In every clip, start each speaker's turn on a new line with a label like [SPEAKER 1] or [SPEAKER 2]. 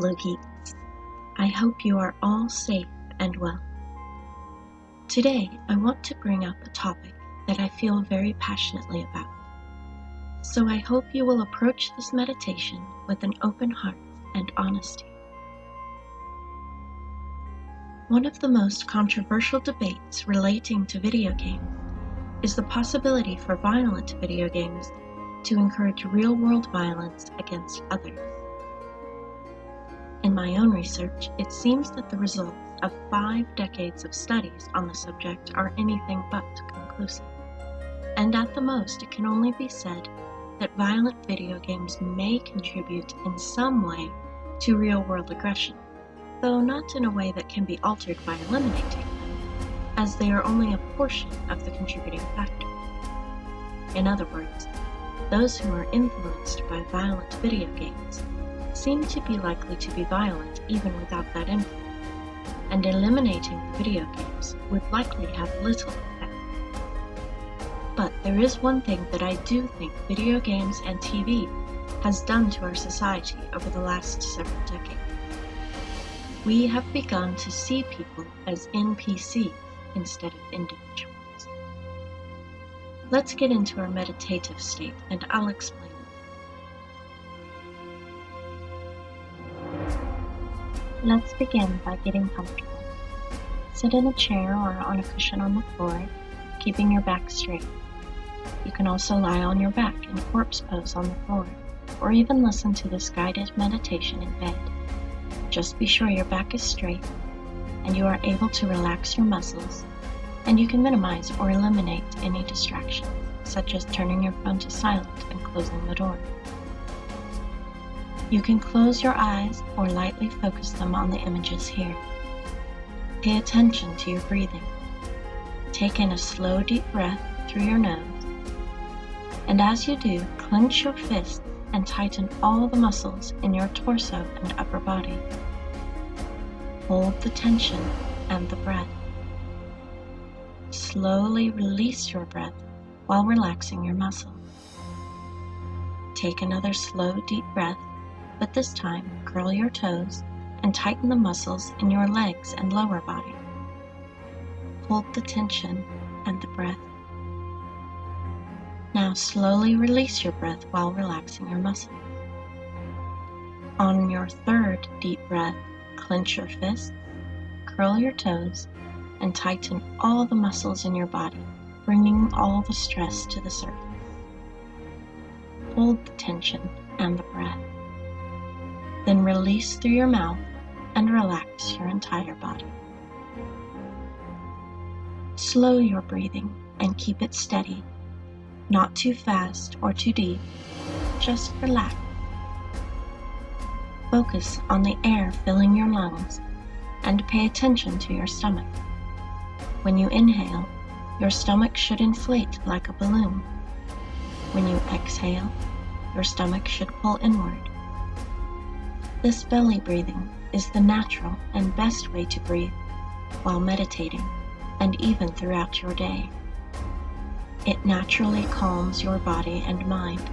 [SPEAKER 1] fellow geeks. I hope you are all safe and well. Today, I want to bring up a topic that I feel very passionately about. So I hope you will approach this meditation with an open heart and honesty. One of the most controversial debates relating to video games is the possibility for violent video games to encourage real-world violence against others. In my own research, it seems that the results of 5 decades of studies on the subject are anything but conclusive. And at the most, it can only be said that violent video games may contribute in some way to real-world aggression, though not in a way that can be altered by eliminating them, as they are only a portion of the contributing factors. In other words, those who are influenced by violent video games seem to be likely to be violent even without that influence, and eliminating the video games would likely have little effect. But there is one thing that I do think video games and TV has done to our society over the last several decades. We have begun to see people as NPCs instead of individuals. Let's get into our meditative state and I'll explain. Let's begin by getting comfortable. Sit in a chair or on a cushion on the floor, keeping your back straight. You can also lie on your back in corpse pose on the floor, or even listen to this guided meditation in bed. Just be sure your back is straight, and you are able to relax your muscles, and you can minimize or eliminate any distractions, such as turning your phone to silent and closing the door. You can close your eyes or lightly focus them on the images here. Pay attention to your breathing. Take in a slow, deep breath through your nose. And as you do, clench your fists and tighten all the muscles in your torso and upper body. Hold the tension and the breath. Slowly release your breath while relaxing your muscles. Take another slow, deep breath, but this time curl your toes and tighten the muscles in your legs and lower body. Hold the tension and the breath. Now slowly release your breath while relaxing your muscles. On your third deep breath, clench your fists, curl your toes, and tighten all the muscles in your body, bringing all the stress to the surface. Hold the tension and the breath. Then release through your mouth and relax your entire body. Slow your breathing and keep it steady, not too fast or too deep, just relax. Focus on the air filling your lungs and pay attention to your stomach. When you inhale, your stomach should inflate like a balloon. When you exhale, your stomach should pull inward. This belly breathing is the natural and best way to breathe while meditating and even throughout your day. It naturally calms your body and mind.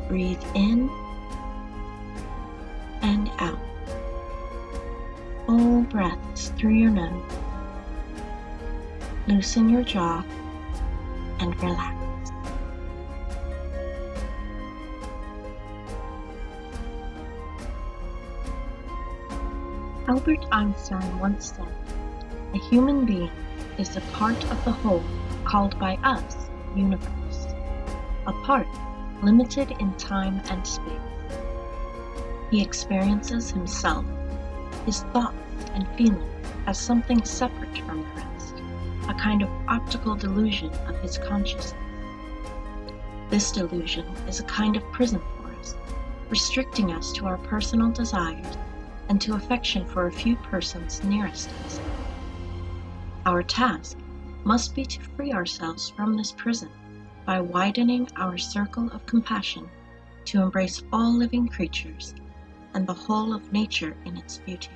[SPEAKER 1] Breathe in and out. Full breaths through your nose. Loosen your jaw and relax. Albert Einstein once said, "A human being is a part of the whole called by us universe, a part limited in time and space." He experiences himself, his thoughts and feelings as something separate from the rest, a kind of optical delusion of his consciousness. This delusion is a kind of prison for us, restricting us to our personal desires and to affection for a few persons nearest us. Our task must be to free ourselves from this prison by widening our circle of compassion to embrace all living creatures and the whole of nature in its beauty.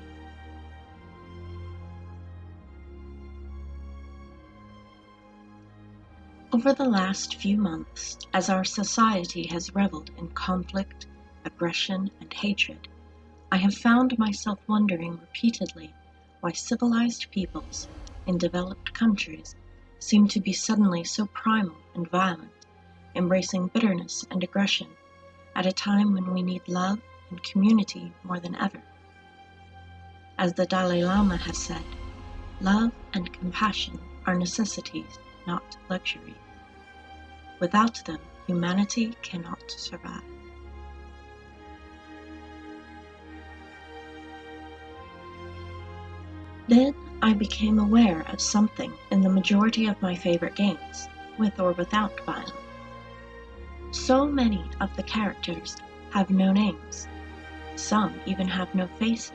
[SPEAKER 1] Over the last few months, as our society has reveled in conflict, aggression, and hatred, I have found myself wondering repeatedly why civilized peoples in developed countries seem to be suddenly so primal and violent, embracing bitterness and aggression at a time when we need love and community more than ever. As the Dalai Lama has said, love and compassion are necessities, not luxuries. Without them, humanity cannot survive. Then I became aware of something in the majority of my favorite games, with or without violence. So many of the characters have no names. Some even have no faces.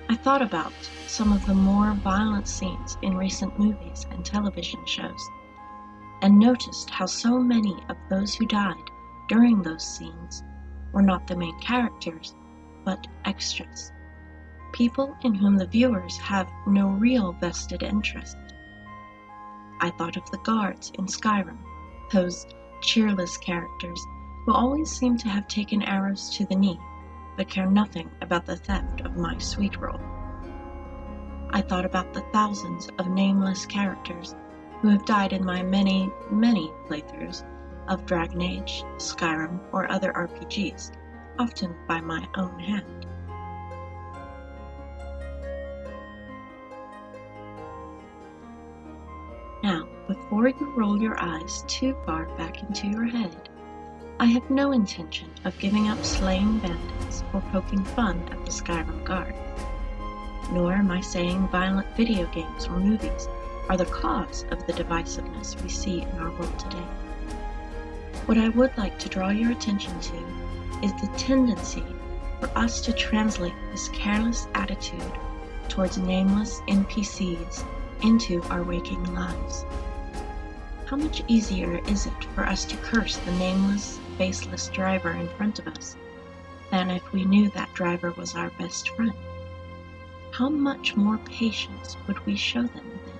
[SPEAKER 1] I thought about some of the more violent scenes in recent movies and television shows, and noticed how so many of those who died during those scenes were not the main characters, but extras. People in whom the viewers have no real vested interest. I thought of the guards in Skyrim, those cheerless characters who always seem to have taken arrows to the knee, but care nothing about the theft of my sweet roll. I thought about the thousands of nameless characters who have died in my many, many playthroughs of Dragon Age, Skyrim, or other RPGs, often by my own hand. Now, before you roll your eyes too far back into your head, I have no intention of giving up slaying bandits or poking fun at the Skyrim guards. Nor am I saying violent video games or movies are the cause of the divisiveness we see in our world today. What I would like to draw your attention to is the tendency for us to translate this careless attitude towards nameless NPCs into our waking lives. How much easier is it for us to curse the nameless, faceless driver in front of us than if we knew that driver was our best friend? How much more patience would we show them then?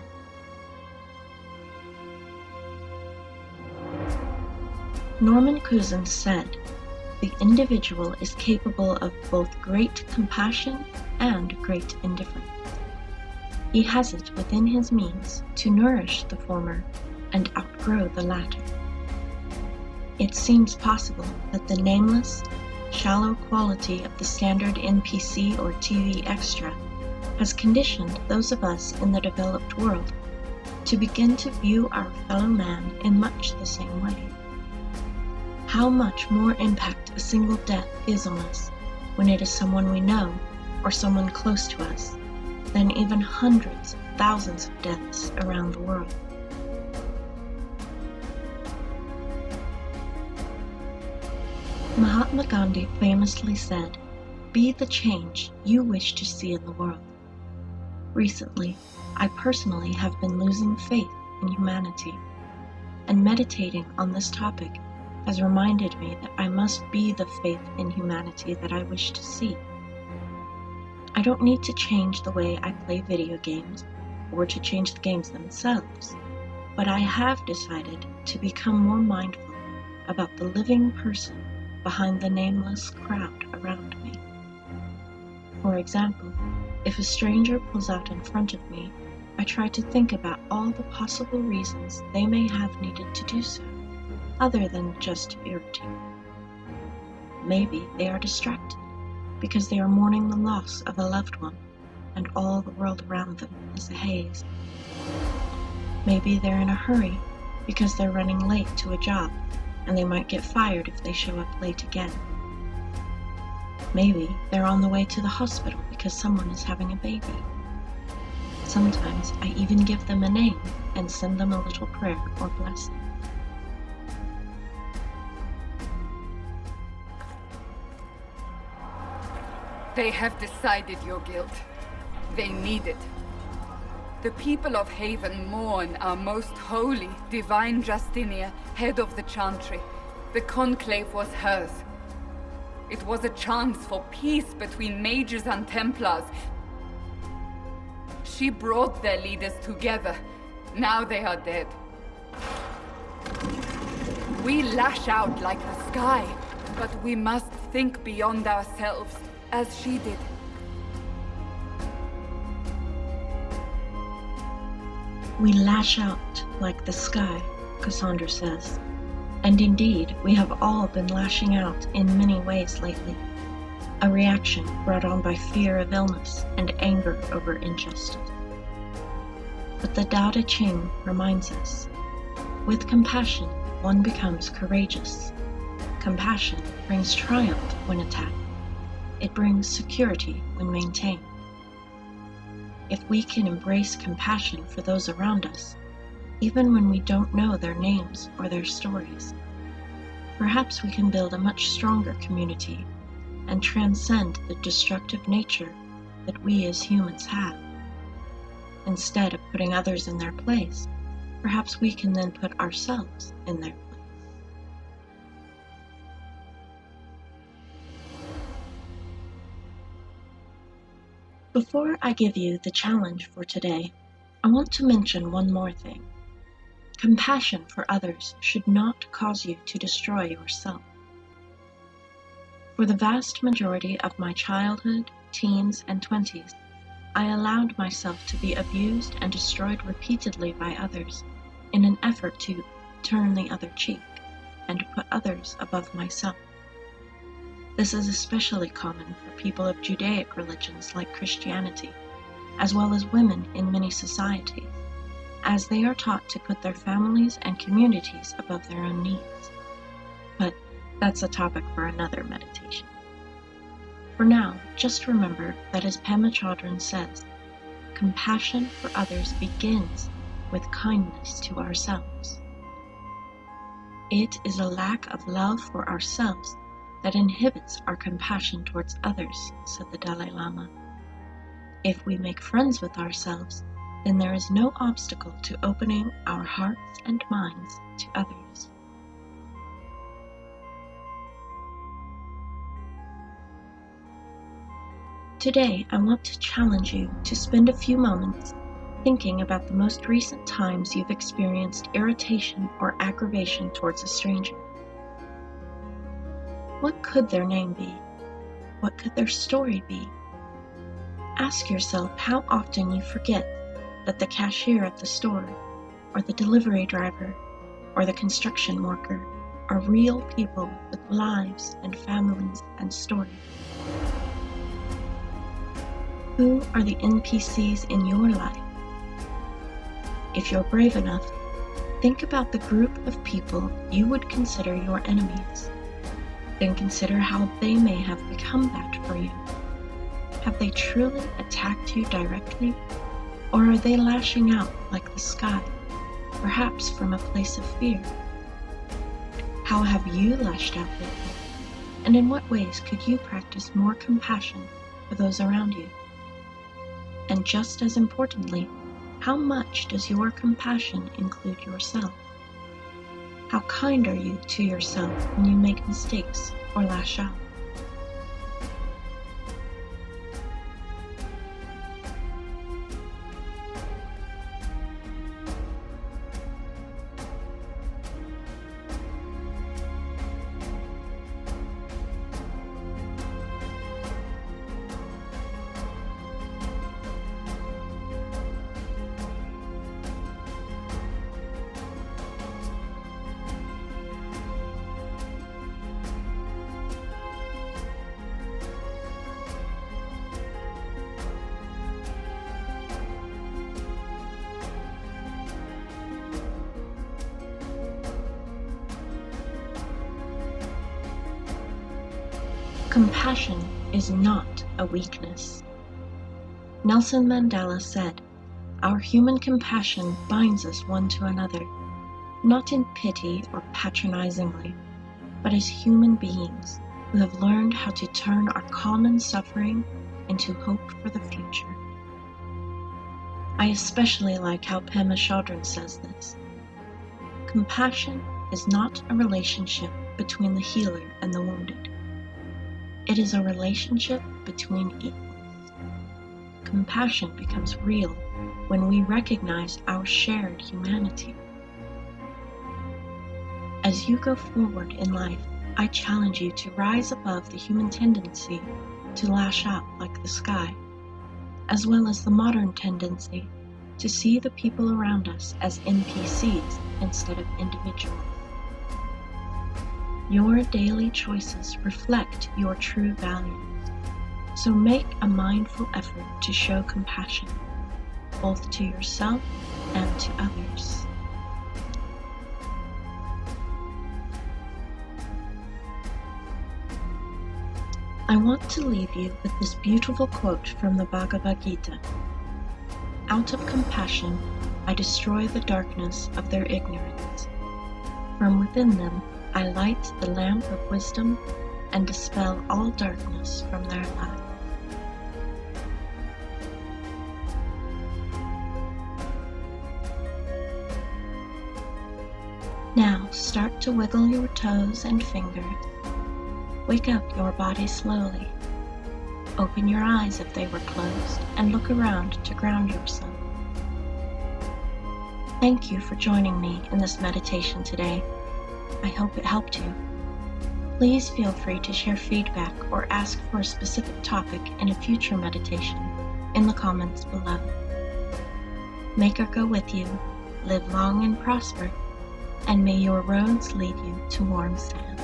[SPEAKER 1] Norman Cousins said, "The individual is capable of both great compassion and great indifference. He has it within his means to nourish the former and outgrow the latter." It seems possible that the nameless, shallow quality of the standard NPC or TV extra has conditioned those of us in the developed world to begin to view our fellow man in much the same way. How much more impact a single death is on us when it is someone we know or someone close to us than even hundreds of thousands of deaths around the world. Mahatma Gandhi famously said, "Be the change you wish to see in the world." Recently, I personally have been losing faith in humanity, and meditating on this topic has reminded me that I must be the faith in humanity that I wish to see. I don't need to change the way I play video games or to change the games themselves, but I have decided to become more mindful about the living person behind the nameless crowd around me. For example, if a stranger pulls out in front of me, I try to think about all the possible reasons they may have needed to do so, other than just to irritate. Maybe they are distracted because they are mourning the loss of a loved one and all the world around them is a haze. Maybe they're in a hurry because they're running late to a job and they might get fired if they show up late again. Maybe they're on the way to the hospital because someone is having a baby. Sometimes I even give them a name and send them a little prayer or blessing.
[SPEAKER 2] They have decided your guilt. They need it. The people of Haven mourn our most holy, divine Justinia, head of the Chantry. The conclave was hers. It was a chance for peace between mages and Templars. She brought their leaders together. Now they are dead. We lash out like the sky, but we must think beyond ourselves as she did.
[SPEAKER 1] We lash out like the sky, Cassandra says. And indeed, we have all been lashing out in many ways lately. A reaction brought on by fear of illness and anger over injustice. But the Tao Te Ching reminds us, with compassion, one becomes courageous. Compassion brings triumph when attacked. It brings security when maintained. If we can embrace compassion for those around us, even when we don't know their names or their stories, perhaps we can build a much stronger community and transcend the destructive nature that we as humans have. Instead of putting others in their place, perhaps we can then put ourselves in their place. Before I give you the challenge for today, I want to mention one more thing. Compassion for others should not cause you to destroy yourself. For the vast majority of my childhood, teens, and 20s, I allowed myself to be abused and destroyed repeatedly by others in an effort to turn the other cheek and put others above myself. This is especially common for people of Judaic religions like Christianity, as well as women in many societies, as they are taught to put their families and communities above their own needs. But that's a topic for another meditation. For now, just remember that as Pema Chodron says, compassion for others begins with kindness to ourselves. It is a lack of love for ourselves that inhibits our compassion towards others, said the Dalai Lama. If we make friends with ourselves, then there is no obstacle to opening our hearts and minds to others. Today, I want to challenge you to spend a few moments thinking about the most recent times you've experienced irritation or aggravation towards a stranger. What could their name be? What could their story be? Ask yourself how often you forget that the cashier at the store, or the delivery driver, or the construction worker are real people with lives and families and stories. Who are the NPCs in your life? If you're brave enough, think about the group of people you would consider your enemies. Then consider how they may have become that for you. Have they truly attacked you directly? Or are they lashing out like the sky, perhaps from a place of fear? How have you lashed out lately? And in what ways could you practice more compassion for those around you? And just as importantly, how much does your compassion include yourself? How kind are you to yourself when you make mistakes or lash out? Compassion is not a weakness. Nelson Mandela said, "Our human compassion binds us one to another, not in pity or patronizingly, but as human beings who have learned how to turn our common suffering into hope for the future." I especially like how Pema Chodron says this. Compassion is not a relationship between the healer and the wounded. It is a relationship between equals. Compassion becomes real when we recognize our shared humanity. As you go forward in life, I challenge you to rise above the human tendency to lash out like the sky, as well as the modern tendency to see the people around us as NPCs instead of individuals. Your daily choices reflect your true values, so make a mindful effort to show compassion, both to yourself and to others. I want to leave you with this beautiful quote from the Bhagavad Gita. Out of compassion, I destroy the darkness of their ignorance. From within them, I light the lamp of wisdom and dispel all darkness from their lives. Now start to wiggle your toes and fingers. Wake up your body slowly. Open your eyes if they were closed and look around to ground yourself. Thank you for joining me in this meditation today. I hope it helped you. Please feel free to share feedback or ask for a specific topic in a future meditation in the comments below. May God go with you, live long and prosper, and may your roads lead you to warm sand.